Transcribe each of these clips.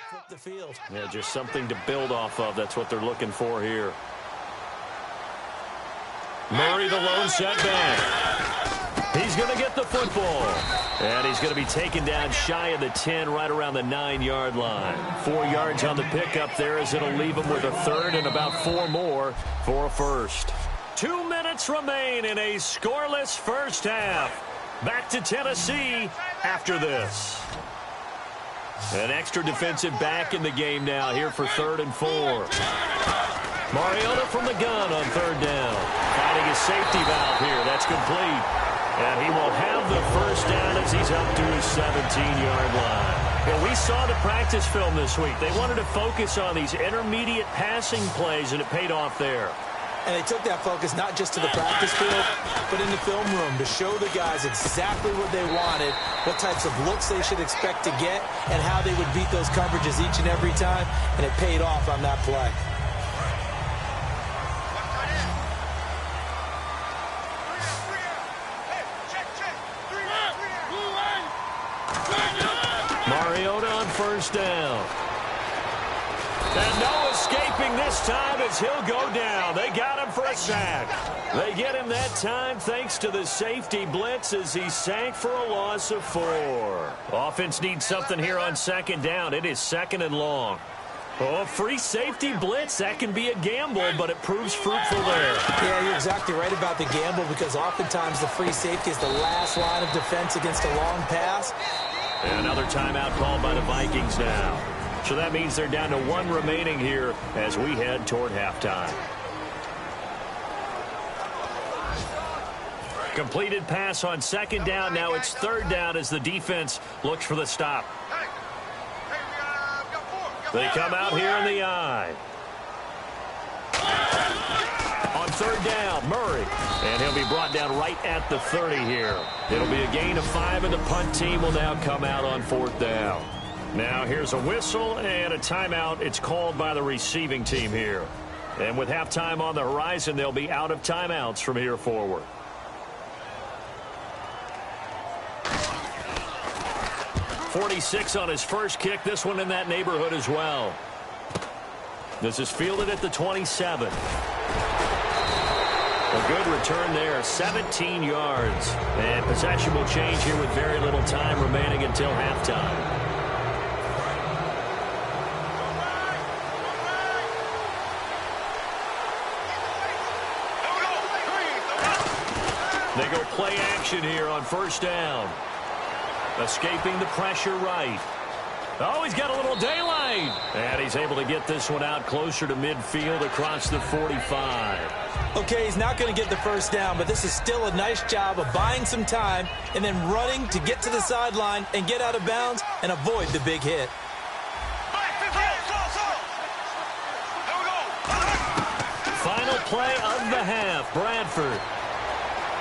flip the field. Yeah, just something to build off of. That's what they're looking for here. Murray, the lone setback. He's going to get the football. And he's going to be taken down shy of the 10, right around the 9-yard line. 4 yards on the pickup there, as it'll leave him with a third and about 4 more for a first. 2 minutes remain in a scoreless first half. Back to Tennessee after this. An extra defensive back in the game now here for 3rd and 4. Mariota from the gun on 3rd down. Finding his safety valve here. That's complete. And he will have the first down as he's up to his 17-yard line. Well, we saw the practice film this week. They wanted to focus on these intermediate passing plays, and it paid off there. And they took that focus not just to the practice field, but in the film room to show the guys exactly what they wanted, what types of looks they should expect to get, and how they would beat those coverages each and every time, and it paid off on that play. Mariota on 1st down. And no escaping this time as he'll go down. They got him for a sack. They get him that time thanks to the safety blitz as he sank for a loss of 4. Offense needs something here on 2nd down. It is 2nd and long. Oh, free safety blitz. That can be a gamble, but it proves fruitful there. Yeah, you're exactly right about the gamble, because oftentimes the free safety is the last line of defense against a long pass. And another timeout called by the Vikings now. So that means they're down to 1 remaining here as we head toward halftime. Completed pass on 2nd down. Now it's 3rd down as the defense looks for the stop. They come out here in the eye. On 3rd down, Murray. And he'll be brought down right at the 30 here. It'll be a gain of 5, and the punt team will now come out on 4th down. Now here's a whistle and a timeout. It's called by the receiving team here. And with halftime on the horizon, they'll be out of timeouts from here forward. .46 on his first kick. This one in that neighborhood as well. This is fielded at the 27. A good return there, 17 yards. And possession will change here with very little time remaining until halftime. They go play action here on 1st down. Escaping the pressure right. Oh, he's got a little daylight. And he's able to get this one out closer to midfield across the 45. Okay, he's not going to get the first down, but this is still a nice job of buying some time and then running to get to the sideline and get out of bounds and avoid the big hit. Final play of the half. Bradford.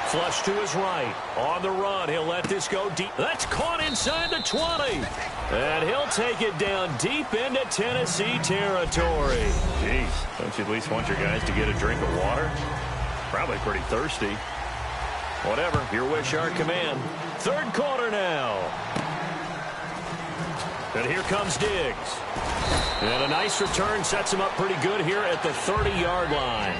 Flush to his right. On the run, he'll let this go deep. That's caught inside the 20. And he'll take it down deep into Tennessee territory. Jeez, don't you at least want your guys to get a drink of water? Probably pretty thirsty. Whatever, your wish, our command. 3rd quarter now. And here comes Diggs. And a nice return sets him up pretty good here at the 30-yard line.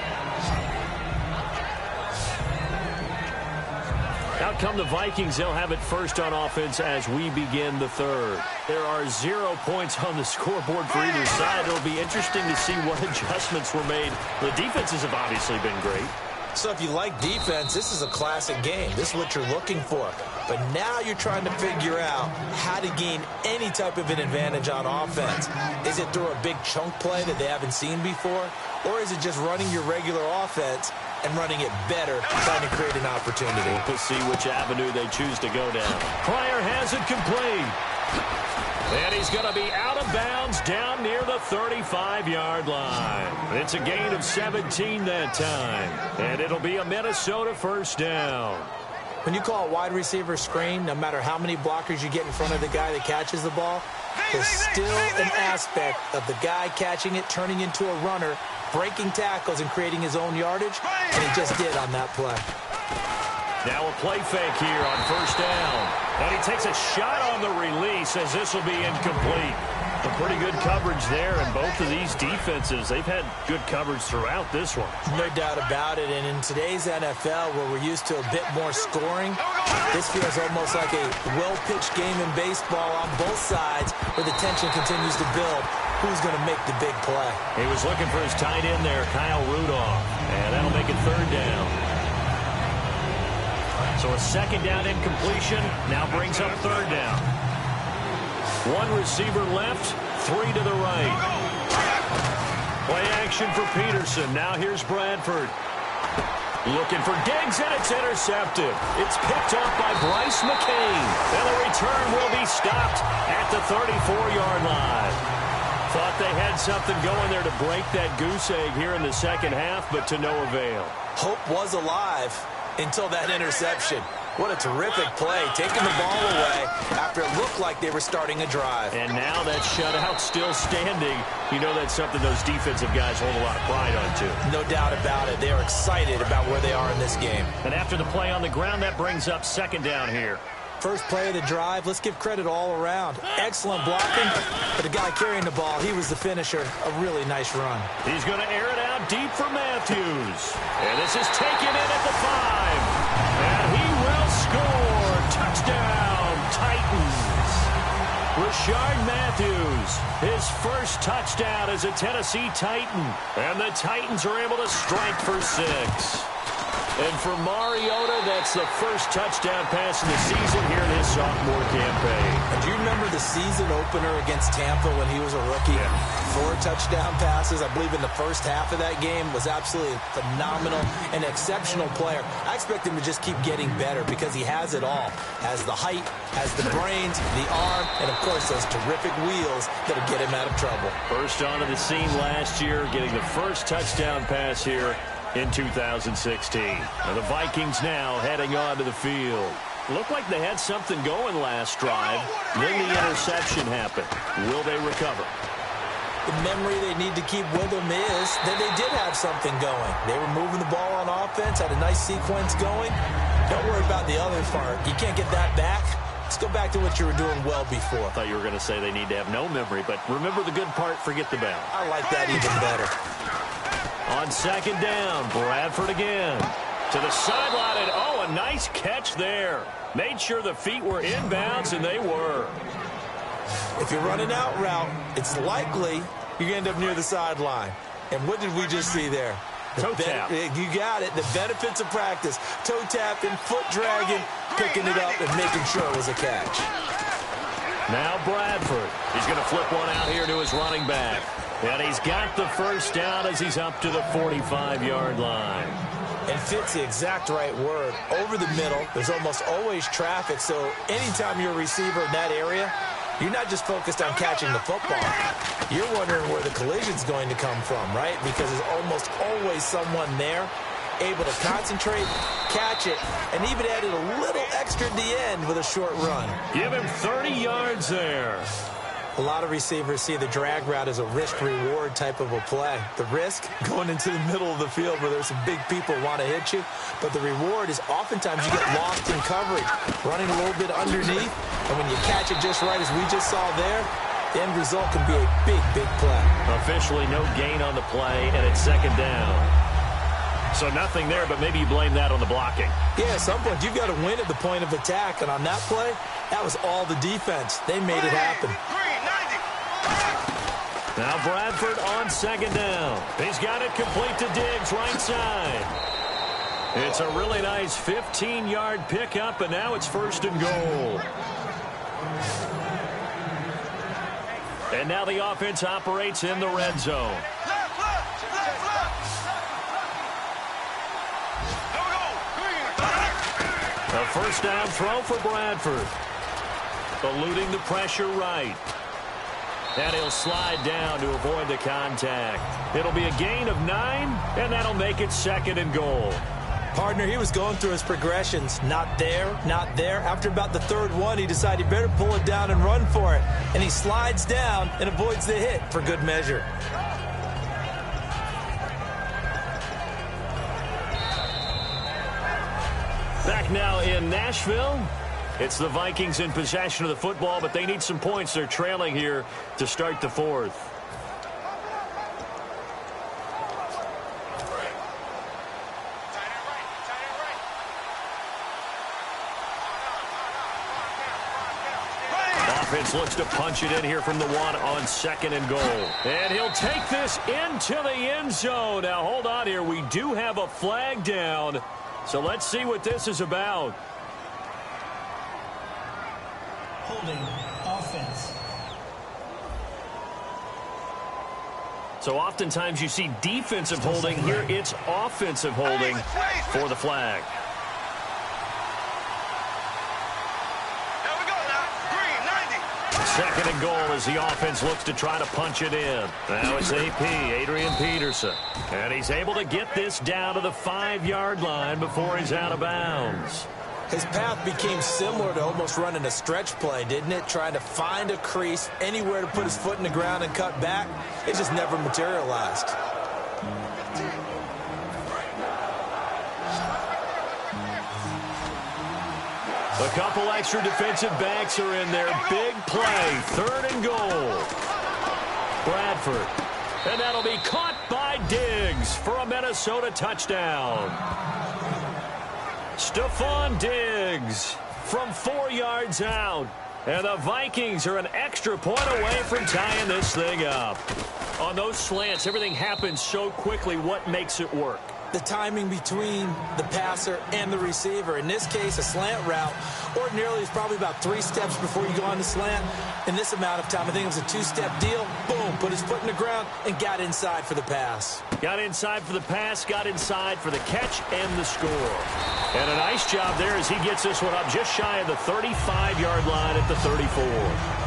Out come the Vikings. They'll have it first on offense as we begin the 3rd. There are 0 points on the scoreboard for either side. It'll be interesting to see what adjustments were made. The defenses have obviously been great. So if you like defense, this is a classic game. This is what you're looking for. But now you're trying to figure out how to gain any type of an advantage on offense. Is it through a big chunk play that they haven't seen before? Or is it just running your regular offense and running it better, trying to create an opportunity? We'll see which avenue they choose to go down. Pryor has it complete. And he's going to be out of bounds down near the 35-yard line. It's a gain of 17 that time. And it'll be a Minnesota first down. When you call a wide receiver screen, no matter how many blockers you get in front of the guy that catches the ball, there's still an aspect of the guy catching it, turning into a runner, breaking tackles and creating his own yardage, and he just did on that play. Now a play fake here on 1st down. And he takes a shot on the release as this will be incomplete. The Pretty good coverage there, and both of these defenses, they've had good coverage throughout this one. No doubt about it, and in today's NFL, where we're used to a bit more scoring, this feels almost like a well-pitched game in baseball on both sides, where the tension continues to build. Who's going to make the big play? He was looking for his tight end there, Kyle Rudolph, and that'll make it third down. So a second down incompletion now brings up third down. One receiver left, three to the right. Play action for Peterson. Now here's Bradford. Looking for Diggs, and it's intercepted. It's picked up by Bryce McCain. And the return will be stopped at the 34-yard line. Thought they had something going there to break that goose egg here in the second half, but to no avail. Hope was alive until that interception. What a terrific play, taking the ball away after it looked like they were starting a drive. And now that shutout still standing. You know that's something those defensive guys hold a lot of pride on, too. No doubt about it. They are excited about where they are in this game. And after the play on the ground, that brings up second down here. First play of the drive, let's give credit all around. Excellent blocking, but the guy carrying the ball, he was the finisher. A really nice run. He's going to air it out deep for Matthews. And this is taken in at the 5. And he will score. Touchdown, Titans. Rashard Matthews, his first touchdown as a Tennessee Titan. And the Titans are able to strike for 6. And for Mariota, that's the first touchdown pass of the season here in his sophomore campaign. And do you remember the season opener against Tampa when he was a rookie? Yeah. 4 touchdown passes, I believe, in the first half of that game. Was absolutely phenomenal, an exceptional player. I expect him to just keep getting better because he has it all. Has the height, has the brains, the arm, and, of course, those terrific wheels that'll get him out of trouble. First onto the scene last year, getting the first touchdown pass here in 2016. And the Vikings now heading onto the field. Looked like they had something going last drive. Then the interception happened. Will they recover? The memory they need to keep with them is that they did have something going. They were moving the ball on offense, had a nice sequence going. Don't worry about the other part. You can't get that back. Let's go back to what you were doing well before. I thought you were going to say they need to have no memory, but remember the good part, forget the bad. I like that even better. On second down, Bradford again. To the sideline, and oh, a nice catch there. Made sure the feet were inbounds, and they were. If you're running out route, it's likely you're going to end up near the sideline. And what did we just see there? Toe tap. You got it. The benefits of practice. Toe tapping, foot dragging, picking it up, and making sure it was a catch. Now Bradford. He's going to flip one out here to his running back. And he's got the first down as he's up to the 45-yard line. And fits the exact right word. Over the middle, there's almost always traffic, so anytime you're a receiver in that area, you're not just focused on catching the football. You're wondering where the collision's going to come from, right? Because there's almost always someone there able to concentrate, catch it, and even added a little extra at the end with a short run. Give him 30 yards there. A lot of receivers see the drag route as a risk-reward type of a play. The risk, going into the middle of the field where there's some big people who want to hit you. But the reward is oftentimes you get lost in coverage, running a little bit underneath. And when you catch it just right, as we just saw there, the end result can be a big, big play. Officially no gain on the play, and it's second down. So nothing there, but maybe you blame that on the blocking. Yeah, at some point, you've got to win at the point of attack. And on that play, that was all the defense. They made it happen. Now Bradford on second down. He's got it complete to Diggs, right side. It's a really nice 15-yard pickup, and now it's first and goal. And now the offense operates in the red zone. A first down throw for Bradford. Eluding the pressure right. And he'll slide down to avoid the contact. It'll be a gain of 9, and that'll make it second and goal. Partner, he was going through his progressions. Not there, not there. After about the third one, he decided he better pull it down and run for it. And he slides down and avoids the hit for good measure. Back now in Nashville. It's the Vikings in possession of the football, but they need some points. They're trailing here to start the fourth. Offense looks to punch it in here from the one on 2nd and goal. And he'll take this into the end zone. Now, hold on here. We do have a flag down. So let's see what this is about. Holding offense. So oftentimes you see defensive holding. Here it's offensive holding for the flag. Second and goal as the offense looks to try to punch it in. Now it's AP, Adrian Peterson. And he's able to get this down to the 5-yard line before he's out of bounds. His path became similar to almost running a stretch play, didn't it? Trying to find a crease, anywhere to put his foot in the ground and cut back. It just never materialized. A couple extra defensive backs are in there. Big play. 3rd and goal. Bradford. And that'll be caught by Diggs for a Minnesota touchdown. Stephon Diggs from 4 yards out. And the Vikings are an extra point away from tying this thing up. On those slants, everything happens so quickly. What makes it work? The timing between the passer and the receiver. In this case, a slant route ordinarily is probably about 3 steps before you go on the slant. In this amount of time, I think it was a 2-step deal. Boom, put his foot in the ground and got inside for the pass. Got inside for the pass, got inside for the catch and the score. And a nice job there as he gets this one up just shy of the 35-yard line at the 34.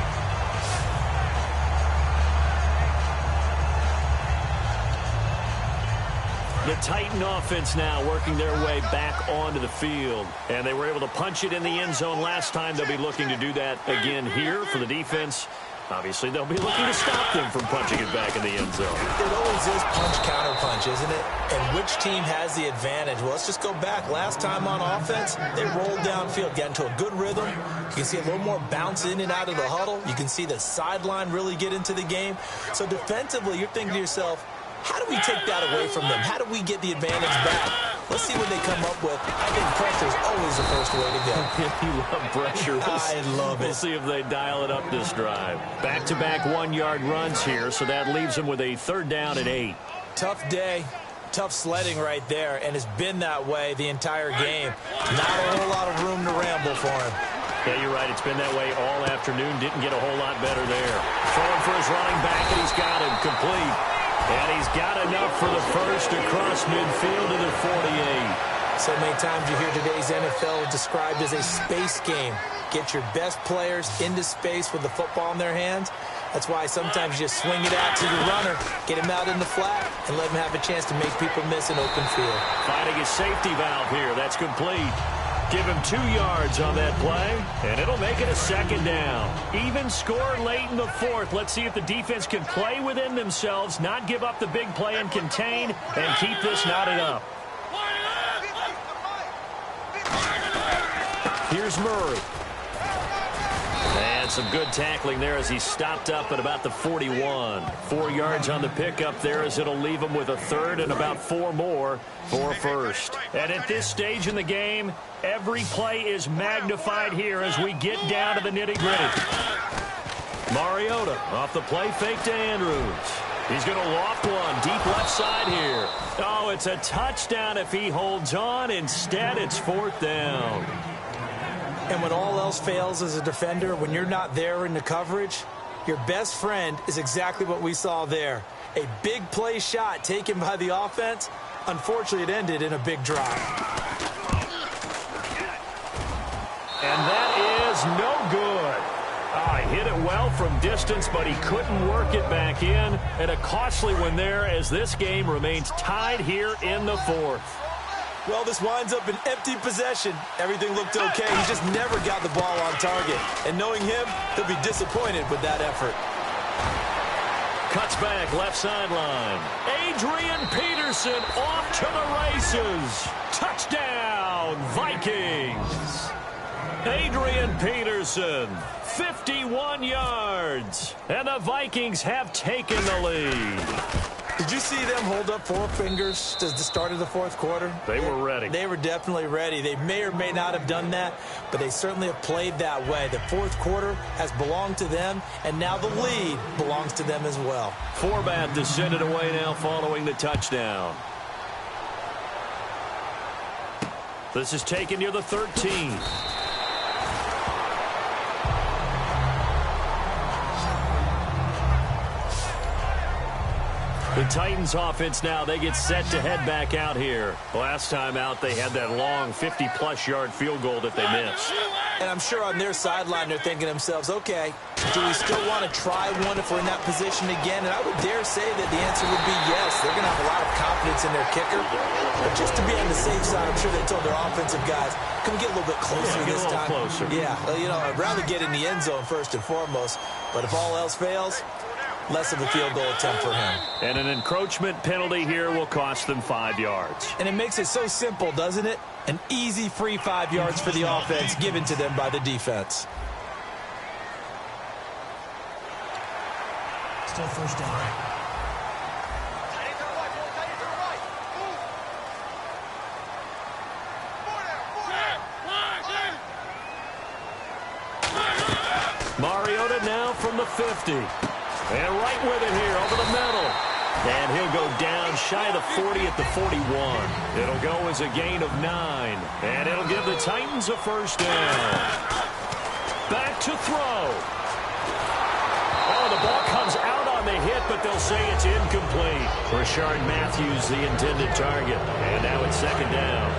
The Titan offense now working their way back onto the field. And they were able to punch it in the end zone last time. They'll be looking to do that again here for the defense. Obviously, they'll be looking to stop them from punching it back in the end zone. It always is punch-counter-punch, isn't it? And which team has the advantage? Well, let's just go back. Last time on offense, they rolled downfield, got into a good rhythm. You can see a little more bounce in and out of the huddle. You can see the sideline really get into the game. So defensively, you're thinking to yourself, how do we take that away from them? How do we get the advantage back? Let's see what they come up with. I think pressure is always the first way to go. You love pressure. I love it. We'll see if they dial it up this drive. Back-to-back 1-yard runs here, so that leaves them with a 3rd down and 8. Tough day. Tough sledding right there, and it's been that way the entire game. Not a whole lot of room to ramble for him. Yeah, you're right. It's been that way all afternoon. Didn't get a whole lot better there. Throwing for his running back, and he's got him complete. And he's got enough for the first across midfield to the 48. So many times you hear today's NFL described as a space game. Get your best players into space with the football in their hands. That's why sometimes you just swing it out to your runner, get him out in the flat, and let him have a chance to make people miss an open field. Finding his safety valve here. That's complete. Give him 2 yards on that play, and it'll make it a 2nd down. Even score late in the 4th. Let's see if the defense can play within themselves, not give up the big play and contain, and keep this knotted up. Here's Murray. And some good tackling there as he stopped up at about the 41. 4 yards on the pickup there as it'll leave him with a 3rd and about 4 more for a 1st. And at this stage in the game, every play is magnified here as we get down to the nitty-gritty. Mariota off the play fake to Andrews. He's going to loft one deep left side here. Oh, it's a touchdown if he holds on. Instead, it's 4th down. And when all else fails as a defender, when you're not there in the coverage, your best friend is exactly what we saw there. A big play shot taken by the offense. Unfortunately, it ended in a big drop. And that is no good. He hit it well from distance, but he couldn't work it back in. And a costly one there as this game remains tied here in the 4th. Well, this winds up an empty possession. Everything looked okay. He just never got the ball on target. And knowing him, he'll be disappointed with that effort. Cuts back left sideline. Adrian Peterson off to the races. Touchdown, Vikings. Adrian Peterson, 51 yards. And the Vikings have taken the lead. Did you see them hold up four fingers at the start of the fourth quarter? They were ready. They were definitely ready. They may or may not have done that, but they certainly have played that way. The fourth quarter has belonged to them, and now the lead belongs to them as well. Forbath to send it away now following the touchdown. This is taken near the 13. The Titans offense now, they get set to head back out here. Last time out, they had that long 50-plus yard field goal that they missed. And I'm sure on their sideline, they're thinking to themselves, okay, do we still want to try one if we're in that position again? And I would dare say that the answer would be yes. They're going to have a lot of confidence in their kicker. But just to be on the safe side, I'm sure they told their offensive guys, can we get a little bit closer this time? Closer. Yeah, you know, I'd rather get in the end zone first and foremost. But if all else fails, less of a field goal attempt for him. And an encroachment penalty here will cost them 5 yards. And it makes it so simple, doesn't it? An easy free 5 yards for the offense given to them by the defense. Still first down. Mariota now from the 50. And right with it here over the middle. And he'll go down shy of the 40 at the 41. It'll go as a gain of 9. And it'll give the Titans a first down. Back to throw. Oh, the ball comes out on the hit, but they'll say it's incomplete. Rashard Matthews, the intended target. And now it's second down.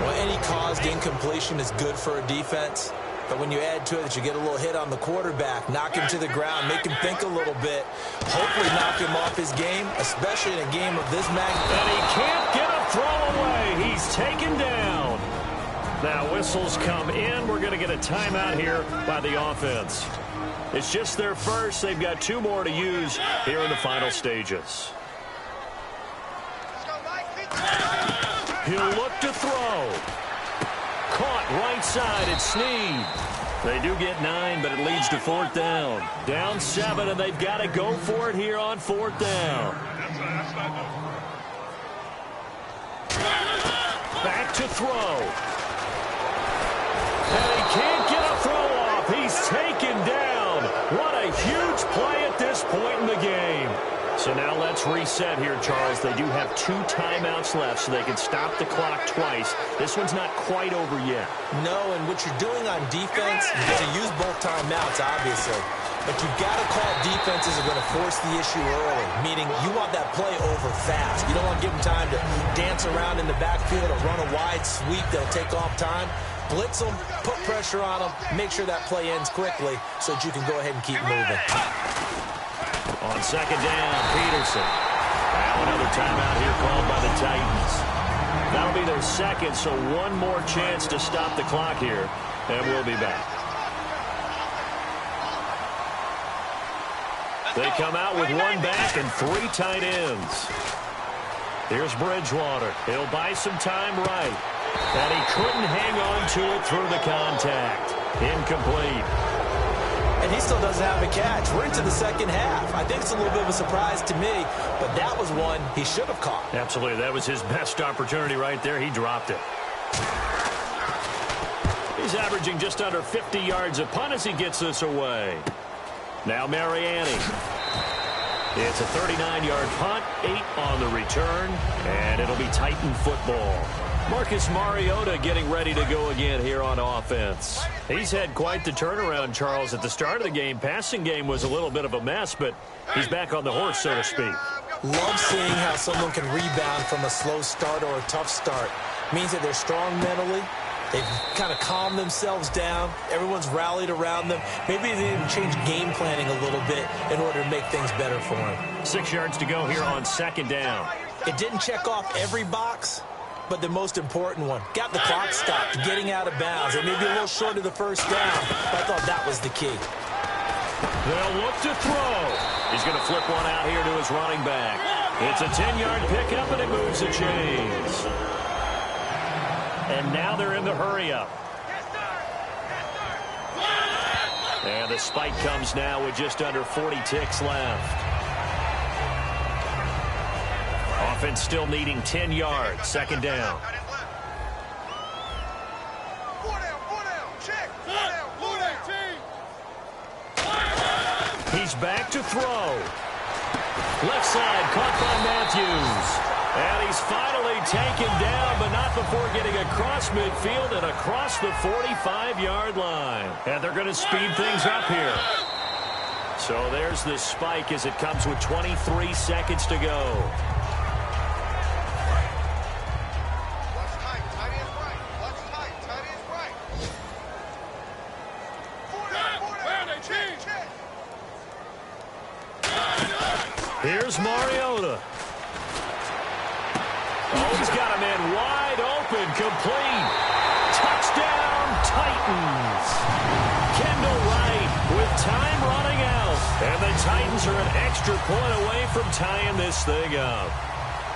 Well, any caused incompletion is good for a defense. But when you add to it that you get a little hit on the quarterback, knock him to the ground, make him think a little bit, hopefully knock him off his game, especially in a game of this magnitude. And he can't get a throw away. He's taken down. Now whistles come in. We're going to get a timeout here by the offense. It's just their first. They've got 2 more to use here in the final stages. He'll look to throw. Caught right side at Snead. They do get 9, but it leads to 4th down. Down 7, and they've got to go for it here on 4th down. Back to throw. And he can't get a throw off. He's taken down. What a huge play at this point in the game. So now let's reset here, Charles. They do have 2 timeouts left, so they can stop the clock twice. This one's not quite over yet. No, and what you're doing on defense, you're going to use both timeouts, obviously. But you've got to call defenses are going to force the issue early, meaning you want that play over fast. You don't want to give them time to dance around in the backfield or run a wide sweep that'll take off time. Blitz them, put pressure on them, make sure that play ends quickly so that you can go ahead and keep moving. On second down, Peterson. Now another timeout here called by the Titans. That'll be their second, so one more chance to stop the clock here, and we'll be back. They come out with 1 back and 3 tight ends. Here's Bridgewater. He'll buy some time right. And he couldn't hang on to it through the contact. Incomplete. And he still doesn't have a catch. We're into the second half. I think it's a little bit of a surprise to me, but that was one he should have caught. Absolutely. That was his best opportunity right there. He dropped it. He's averaging just under 50 yards a punt as he gets this away. Now Mariani. It's a 39-yard punt, 8 on the return, and it'll be Titan football. Marcus Mariota getting ready to go again here on offense. He's had quite the turnaround, Charles. At the start of the game, passing game was a little bit of a mess, but he's back on the horse, so to speak. Love seeing how someone can rebound from a slow start or a tough start. Means that they're strong mentally. They've kind of calmed themselves down. Everyone's rallied around them. Maybe they didn't change game planning a little bit in order to make things better for them. 6 yards to go here on second down. It didn't check off every box, but the most important one. Got the clock stopped, getting out of bounds. They may be a little short of the first down, but I thought that was the key. They'll look to throw. He's going to flip one out here to his running back. It's a 10-yard pickup, and it moves the chains. And now they're in the hurry-up. And the spike comes now with just under 40 ticks left. Offense still needing 10 yards. Second down. He's back to throw. Left side caught by Matthews. And he's finally taken down, but not before getting across midfield and across the 45-yard line. And they're going to speed things up here. So there's the spike as it comes with 23 seconds to go. Here's Mariota. Oh, he's got a man wide open, complete. Touchdown, Titans. Kendall Wright with time running out. And the Titans are an extra point away from tying this thing up.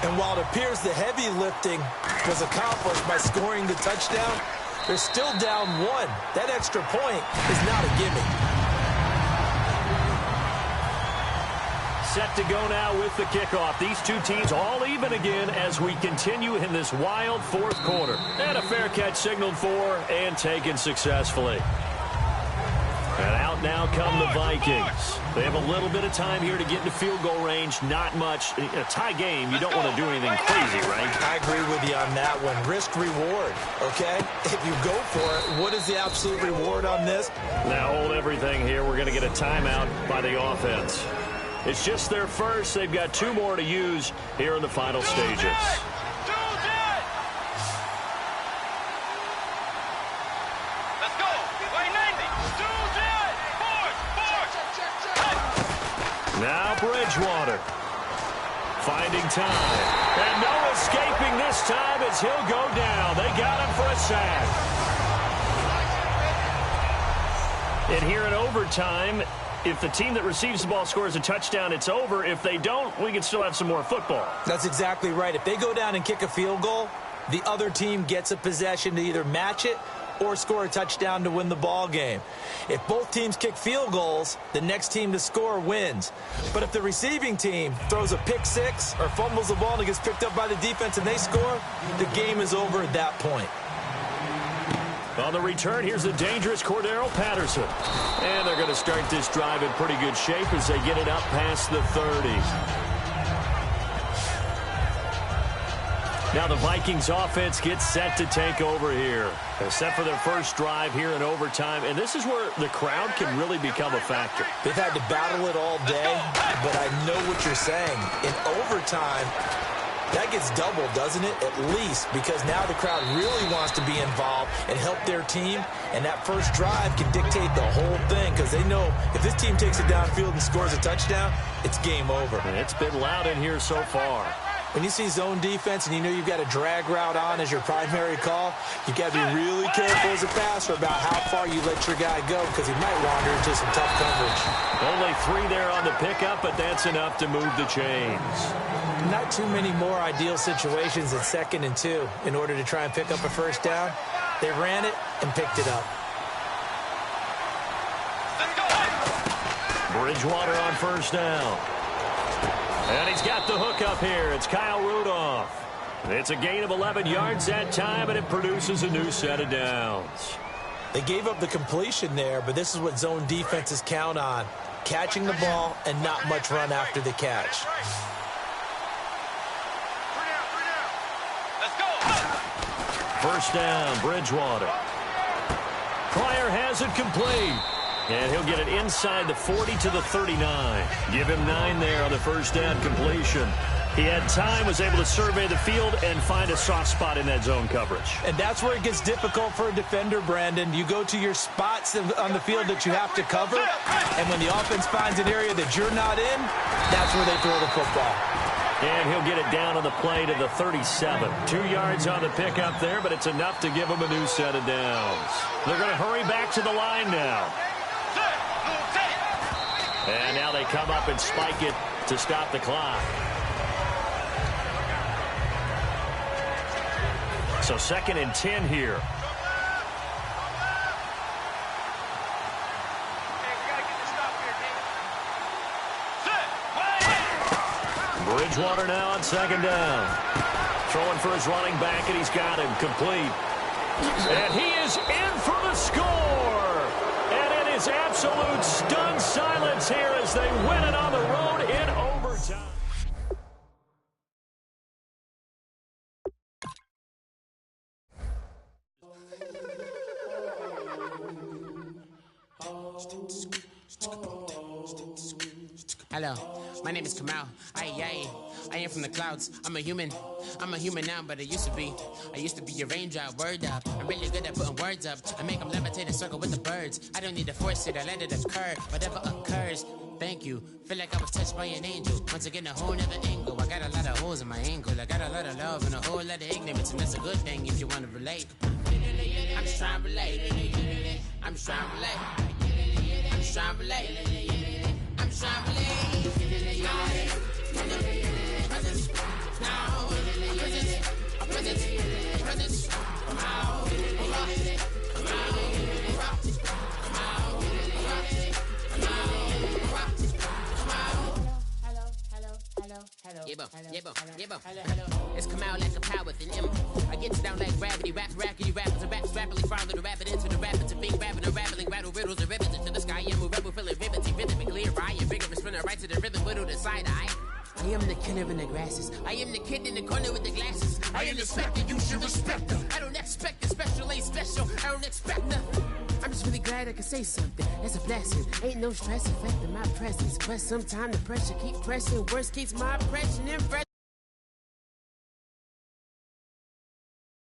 And while it appears the heavy lifting was accomplished by scoring the touchdown, they're still down one. That extra point is not a gimme. Set to go now with the kickoff. These two teams all even again as we continue in this wild fourth quarter. And a fair catch signaled for and taken successfully. And out now come the Vikings. They have a little bit of time here to get into field goal range. Not much. In a tie game, you don't want to do anything crazy, right? I agree with you on that one. Risk reward, okay? If you go for it, what is the absolute reward on this? Now hold everything here. We're going to get a timeout by the offense. It's just their first. They've got two more to use here in the final stages. Now Bridgewater finding time. And no escaping this time as he'll go down. They got him for a sack. And here in overtime, if the team that receives the ball scores a touchdown, it's over. If they don't, we can still have some more football. That's exactly right. If they go down and kick a field goal, the other team gets a possession to either match it or score a touchdown to win the ball game. If both teams kick field goals, the next team to score wins. But if the receiving team throws a pick six or fumbles the ball and it gets picked up by the defense and they score, the game is over at that point. On the return, here's the dangerous Cordero Patterson. And they're going to start this drive in pretty good shape as they get it up past the 30. Now the Vikings offense gets set to take over here. They're set for their first drive here in overtime. And this is where the crowd can really become a factor. They've had to battle it all day, but I know what you're saying. In overtime, that gets doubled, doesn't it? At least, because now the crowd really wants to be involved and help their team. And that first drive can dictate the whole thing because they know if this team takes it downfield and scores a touchdown, it's game over. And it's been loud in here so far. When you see zone defense and you know you've got a drag route on as your primary call, you've got to be really careful as a passer about how far you let your guy go because he might wander into some tough coverage. Only 3 there on the pickup, but that's enough to move the chains. Not too many more ideal situations at 2nd and 2 in order to try and pick up a first down. They ran it and picked it up. Bridgewater on first down. And he's got the hook up here. It's Kyle Rudolph. It's a gain of 11 yards that time, and it produces a new set of downs. They gave up the completion there, but this is what zone defenses count on. Catching the ball and not much run after the catch. First down, Bridgewater. Pryor has it complete. And he'll get it inside the 40 to the 39. Give him 9 there on the first down completion. He had time, was able to survey the field and find a soft spot in that zone coverage. And that's where it gets difficult for a defender, Brandon. You go to your spots on the field that you have to cover, and when the offense finds an area that you're not in, that's where they throw the football. And he'll get it down on the play to the 37. 2 yards on the pickup there, but it's enough to give him a new set of downs. They're going to hurry back to the line now. And now they come up and spike it to stop the clock. So 2nd and 10 here. Bridgewater now on second down. Throwing for his running back, and he's got him complete. And he is in for the score. And it is absolute stunned silence here as they win it on the road in overtime. Hello, my name is Kamal. I am from the clouds. I'm a human now, but I used to be a raindrop. Word up, I'm really good at putting words up. I make them levitate and circle with the birds. I don't need to force it, I let it occur. Whatever occurs, thank you. Feel like I was touched by an angel. Once again, a whole nother angle. I got a lot of holes in my ankle. I got a lot of love and a whole lot of ignorance, and that's a good thing if you want to relate. I'm just trying to relate. I'm just trying to relate. I'm just trying to relate. I'm just trying to relate. Presence. Now. Presence. Come out. Come It's come out like a power within him. I get down like gravity, rackety rappers and raps rapidly follow the rabbit into the rapids and big rapping and rattling rattle riddles and rivets into the sky. I'm a rebel feeling rhythmically right and vigorous spinner right to the rhythm, widow to side eye. I am the killer in the grasses. I am the kid in the corner with the glasses. I am the specter, you should respect them. I don't expect the special, ain't special. I don't expect nothing. I'm just really glad I can say something. That's a blessing. Ain't no stress affecting my presence. But sometimes the pressure keep pressing. Worst keeps my impression impressive.